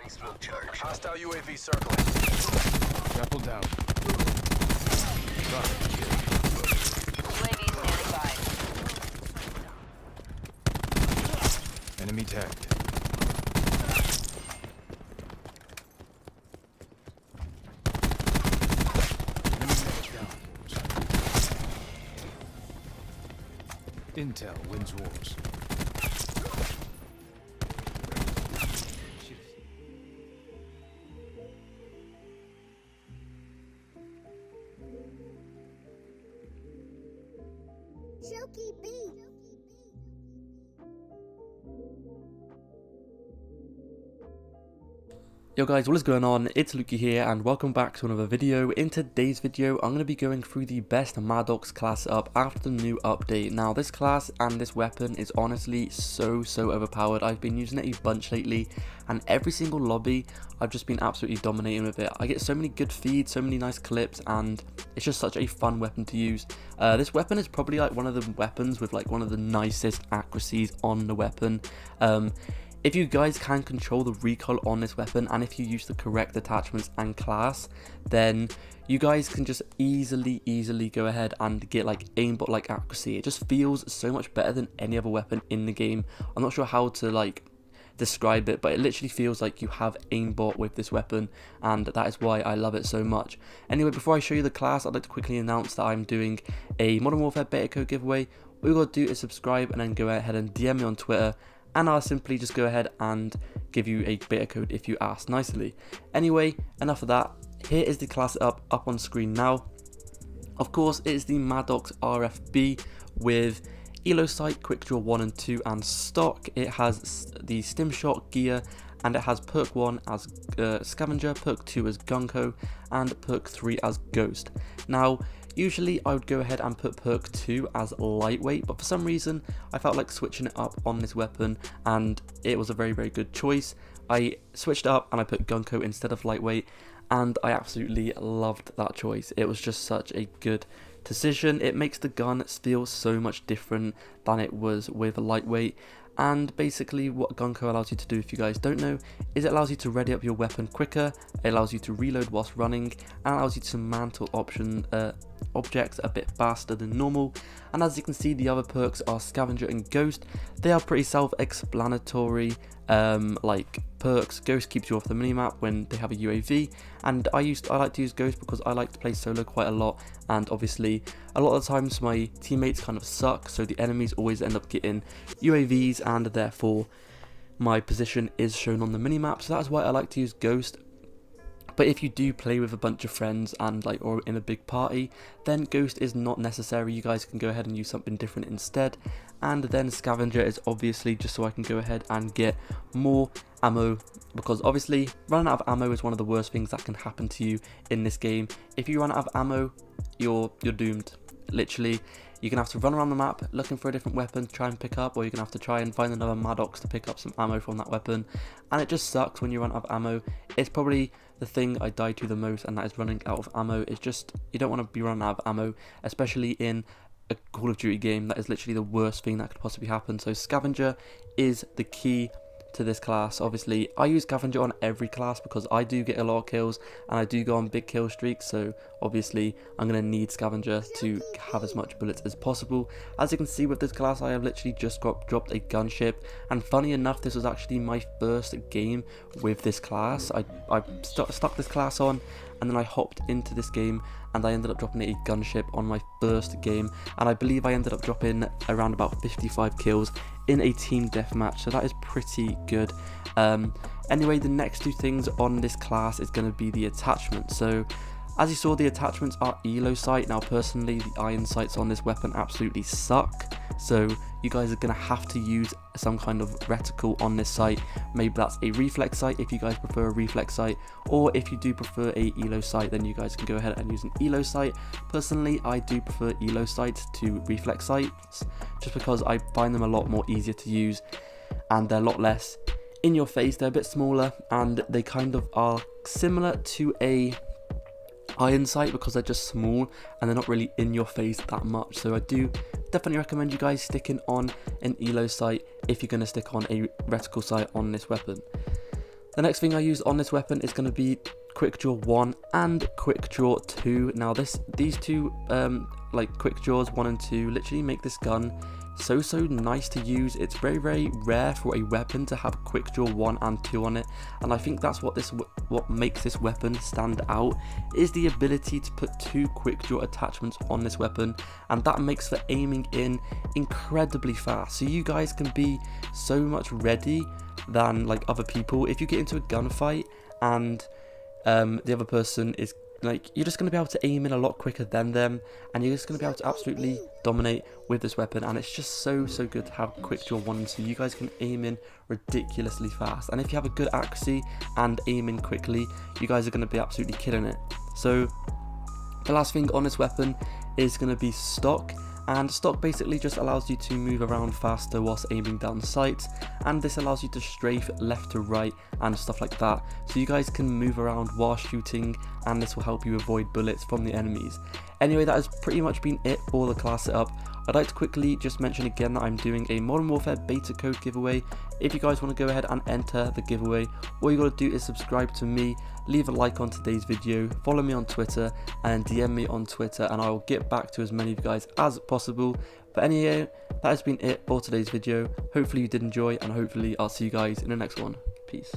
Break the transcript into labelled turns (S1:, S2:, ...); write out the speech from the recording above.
S1: Hostile UAV circling.
S2: Grapple down.
S3: UAV standing by.
S2: Enemy tagged. Intel wins wars.
S4: Choky B.
S5: Yo guys, what is going on? It's Lukey here and welcome back to another video. In today's video, I'm going to be going through the best Maddox class up after the new update. Now this class and this weapon is honestly so overpowered. I've been using it a bunch lately and every single lobby I've just been absolutely dominating with it. I get so many good feeds, so many nice clips, and it's just such a fun weapon to use. This weapon is probably like one of the weapons with like one of the nicest accuracies on the weapon. If you guys can control the recoil on this weapon and if you use the correct attachments and class, then you guys can just easily go ahead and get like aimbot like accuracy. It just feels so much better than any other weapon in the game. I'm not sure how to like describe it, but it literally feels like you have aimbot with this weapon, and that is why I love it so much. Anyway, before I show you the class, I'd like to quickly announce that I'm doing a Modern Warfare beta code giveaway. All you gotta do is subscribe and then go ahead and DM me on Twitter, and I'll simply just go ahead and give you a beta code if you ask nicely. Anyway, enough of that. Here is the class up on screen now. Of course, it is the Maddox-RFB with Elo Sight, Quick Draw 1 and 2 and stock. It has the Stim Shot gear, and it has perk 1 as Scavenger, perk 2 as Gunko, and perk 3 as Ghost. Now, usually I would go ahead and put perk 2 as lightweight, but for some reason I felt like switching it up on this weapon and it was a very good choice. I switched it up and I put Gunko instead of lightweight, and I absolutely loved that choice. It was just such a good decision. It makes the gun feel so much different than it was with lightweight. And basically what Gunko allows you to do, if you guys don't know, is it allows you to ready up your weapon quicker, it allows you to reload whilst running, and allows you to mantle objects a bit faster than normal. And as you can see, the other perks are Scavenger and Ghost. They are pretty self-explanatory like perks. Ghost keeps you off the minimap when they have a UAV, and I like to use Ghost because I like to play solo quite a lot, and obviously a lot of the times my teammates kind of suck, so the enemies always end up getting UAVs, and therefore my position is shown on the minimap, so that's why I like to use Ghost. But if you do play with a bunch of friends and like or in a big party, then Ghost is not necessary. You guys can go ahead and use something different instead. And then Scavenger is obviously just so I can go ahead and get more ammo, because obviously running out of ammo is one of the worst things that can happen to you in this game. If you run out of ammo, you're doomed. Literally, you're going to have to run around the map looking for a different weapon to try and pick up, or you're going to have to try and find another Maddox to pick up some ammo from that weapon. And it just sucks when you run out of ammo. It's probably the thing I die to the most, and that is running out of ammo. It's just, you don't want to be running out of ammo, especially in a Call of Duty game. That is literally the worst thing that could possibly happen. So Scavenger is the key to this class. Obviously I use Scavenger on every class because I do get a lot of kills and I do go on big kill streaks, so obviously I'm going to need Scavenger to have as much bullets as possible. As you can see with this class, I have literally just dropped a gunship, and funny enough, this was actually my first game with this class. I stuck this class on, and then I hopped into this game and I ended up dropping a gunship on my first game, and I believe I ended up dropping around about 55 kills in a team deathmatch, so that is pretty good. Anyway, the next two things on this class is going to be the attachment. So as you saw, the attachments are Elo Sight. Now personally, the iron sights on this weapon absolutely suck, so you guys are going to have to use some kind of reticle on this sight. Maybe that's a reflex sight if you guys prefer a reflex sight, or if you do prefer a Elo sight, then you guys can go ahead and use an Elo sight. Personally, I do prefer Elo sights to reflex sights just because I find them a lot more easier to use, and they're a lot less in your face. They're a bit smaller, and they kind of are similar to a iron sight because they're just small and they're not really in your face that much. So I do definitely recommend you guys sticking on an Elo sight if you're going to stick on a reticle sight on this weapon. The next thing I use on this weapon is going to be Quick Draw 1 and Quick Draw 2. Now these two like Quick Draws 1 and 2 literally make this gun so nice to use. It's very rare for a weapon to have Quick Draw 1 and 2 on it, and I think that's what makes this weapon stand out, is the ability to put 2 Quick Draw attachments on this weapon, and that makes for aiming in incredibly fast. So you guys can be so much ready than like other people. If you get into a gunfight and the other person is like, you're just going to be able to aim in a lot quicker than them, and you're just going to be able to absolutely dominate with this weapon. And it's just so good to have Quick Draw 1 and 2. You guys can aim in ridiculously fast, and if you have a good accuracy and aim in quickly, you guys are going to be absolutely killing it. So the last thing on this weapon is going to be stock. And stock basically just allows you to move around faster whilst aiming down sights, and this allows you to strafe left to right and stuff like that, so you guys can move around while shooting, and this will help you avoid bullets from the enemies. Anyway, that has pretty much been it for the class setup. I'd like to quickly just mention again that I'm doing a Modern Warfare beta code giveaway. If you guys want to go ahead and enter the giveaway, all you got to do is subscribe to me, leave a like on today's video, follow me on Twitter, and DM me on Twitter, and I will get back to as many of you guys as possible. But anyway, that has been it for today's video. Hopefully you did enjoy, and hopefully I'll see you guys in the next one. Peace.